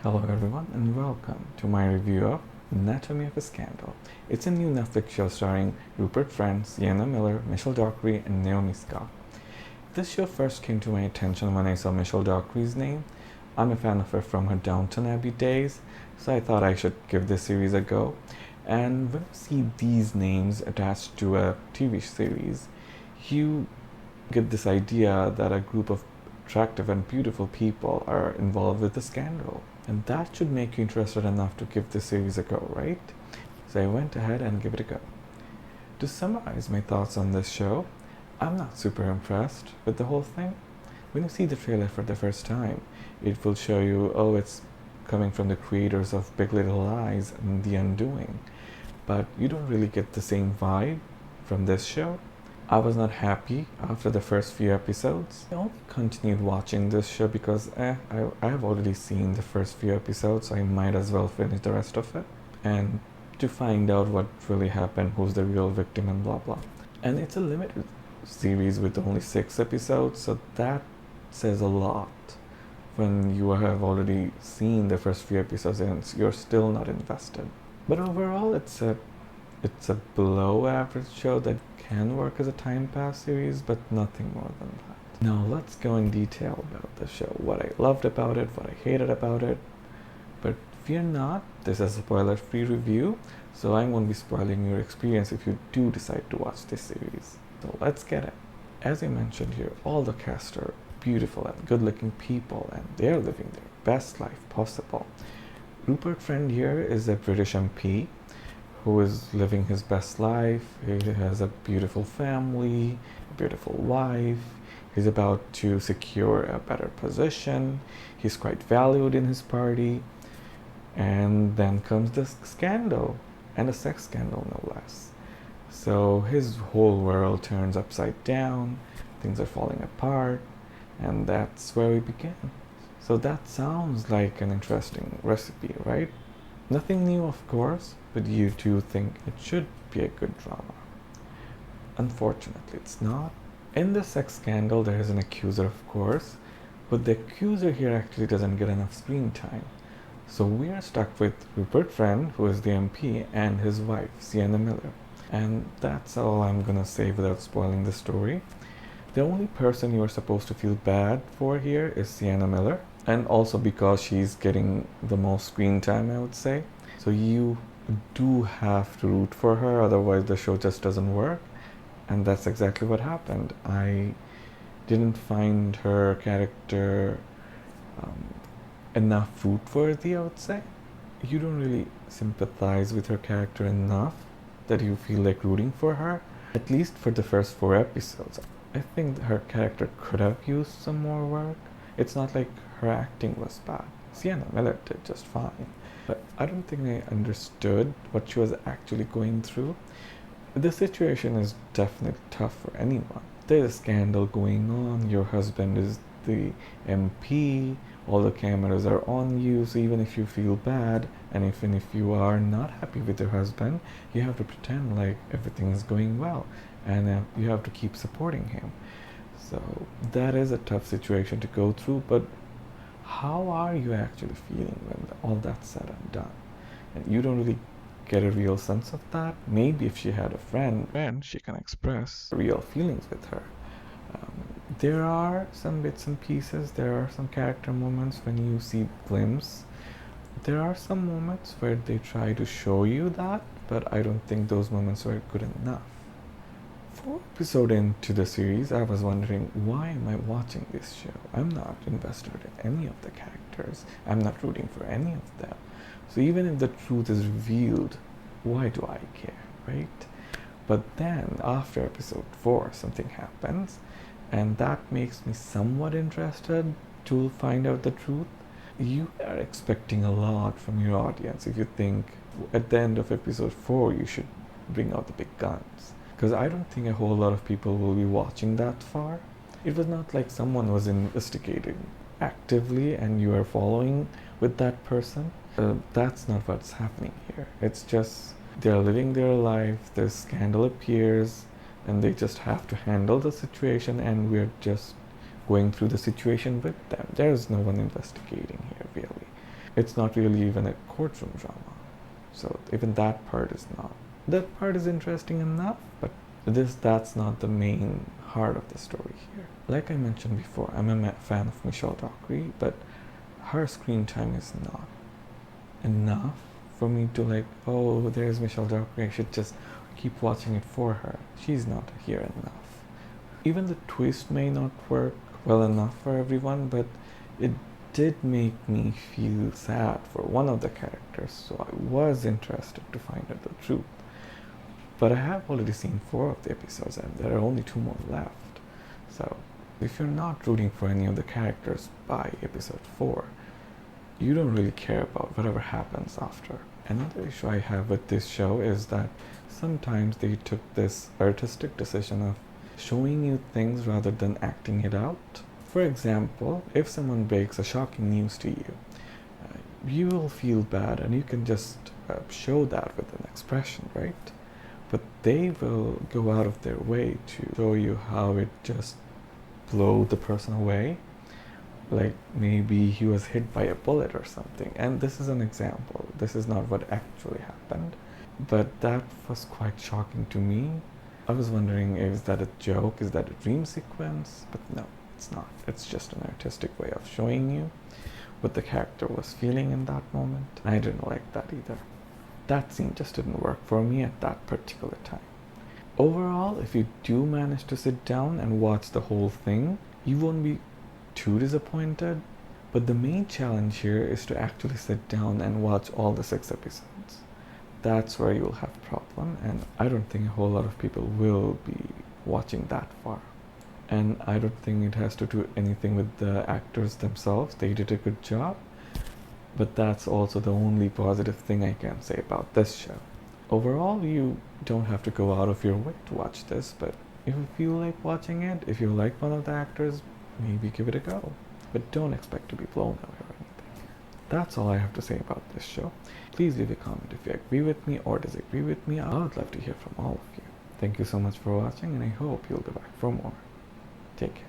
Hello everyone and welcome to my review of Anatomy of a Scandal. It's a new Netflix show starring Rupert Friend, Sienna Miller, Michelle Dockery and Naomi Scott. This show first came to my attention when I saw Michelle Dockery's name. I'm a fan of her from her Downton Abbey days, so I thought I should give this series a go. And when you see these names attached to a TV series, you get this idea that a group of attractive and beautiful people are involved with a scandal. And that should make you interested enough to give this series a go, right? So I went ahead and gave it a go. To summarize my thoughts on this show, I'm not super impressed with the whole thing. When you see the trailer for the first time, it will show you, oh, it's coming from the creators of Big Little Lies and The Undoing. But you don't really get the same vibe from this show. I was not happy after the first few episodes. I only continued watching this show because I have already seen the first few episodes, so I might as well finish the rest of it. And to find out what really happened, who's the real victim and blah blah. And it's a limited series with only 6 episodes, so that says a lot when you have already seen the first few episodes and you're still not invested. But overall, it's a below average show that can work as a time pass series, but nothing more than that. Now let's go in detail about the show, what I loved about it, what I hated about it. But fear not, this is a spoiler-free review, so I won't be spoiling your experience if you do decide to watch this series. So let's get it. As I mentioned here, all the cast are beautiful and good-looking people, and they're living their best life possible. Rupert Friend here is a British MP who is living his best life. He has a beautiful family, a beautiful wife. He's about to secure a better position. He's quite valued in his party. And then comes this scandal, and a sex scandal no less. So his whole world turns upside down, things are falling apart, and that's where we begin. So that sounds like an interesting recipe, right? Nothing new, of course, but you do think it should be a good drama. Unfortunately, it's not. In the sex scandal, there is an accuser, of course, but the accuser here actually doesn't get enough screen time. So we are stuck with Rupert Friend, who is the MP, and his wife, Sienna Miller. And that's all I'm gonna say without spoiling the story. The only person you are supposed to feel bad for here is Sienna Miller, and also because she's getting the most screen time, I would say. So you do have to root for her, otherwise the show just doesn't work. And that's exactly what happened. I didn't find her character enough root-worthy, I would say. You don't really sympathize with her character enough that you feel like rooting for her, at least for the first 4 episodes. I think her character could have used some more work. It's not like her acting was bad. Sienna Miller did just fine. But I don't think I understood what she was actually going through. The situation is definitely tough for anyone. There's a scandal going on, your husband is the MP, all the cameras are on you, so even if you feel bad, and even if you are not happy with your husband, you have to pretend like everything is going well, and you have to keep supporting him. So that is a tough situation to go through, but how are you actually feeling when all that's said and done? And you don't really get a real sense of that. Maybe if she had a friend, she can express real feelings with her. There are some bits and pieces, there are some character moments when you see glimpse. There are some moments where they try to show you that, but I don't think those moments were good enough. 4 episodes into the series, I was wondering, why am I watching this show? I'm not invested in any of the characters. I'm not rooting for any of them. So even if the truth is revealed, why do I care, right? But then, after episode 4, something happens, and that makes me somewhat interested to find out the truth. You are expecting a lot from your audience if you think at the end of episode 4 you should bring out the big guns. Because I don't think a whole lot of people will be watching that far. It was not like someone was investigating actively and you are following with that person. That's not what's happening here. It's just they're living their life, the scandal appears, and they just have to handle the situation, and we're just going through the situation with them. There's no one investigating here, really. It's not really even a courtroom drama. So even that part is not. That part is interesting enough, but that's not the main heart of the story here. Like I mentioned before, I'm a fan of Michelle Dockery, but her screen time is not enough for me to like, oh, there's Michelle Dockery, I should just keep watching it for her. She's not here enough. Even the twist may not work well enough for everyone, but it did make me feel sad for one of the characters, so I was interested to find out the truth. But I have already seen 4 of the episodes and there are only 2 more left. So if you're not rooting for any of the characters by episode 4, you don't really care about whatever happens after. Another issue I have with this show is that sometimes they took this artistic decision of showing you things rather than acting it out. For example, if someone breaks a shocking news to you, you will feel bad and you can just show that with an expression, right? But they will go out of their way to show you how it just blew the person away. Like maybe he was hit by a bullet or something. And this is an example. This is not what actually happened. But that was quite shocking to me. I was wondering, is that a joke? Is that a dream sequence? But no, it's not. It's just an artistic way of showing you what the character was feeling in that moment. I didn't like that either. That scene just didn't work for me at that particular time. Overall, if you do manage to sit down and watch the whole thing, you won't be too disappointed. But the main challenge here is to actually sit down and watch all the 6 episodes. That's where you'll have a problem, and I don't think a whole lot of people will be watching that far. And I don't think it has to do anything with the actors themselves. They did a good job. But that's also the only positive thing I can say about this show. Overall, you don't have to go out of your way to watch this, but if you feel like watching it, if you like one of the actors, maybe give it a go. But don't expect to be blown away or anything. That's all I have to say about this show. Please leave a comment if you agree with me or disagree with me. I would love to hear from all of you. Thank you so much for watching, and I hope you'll be back for more. Take care.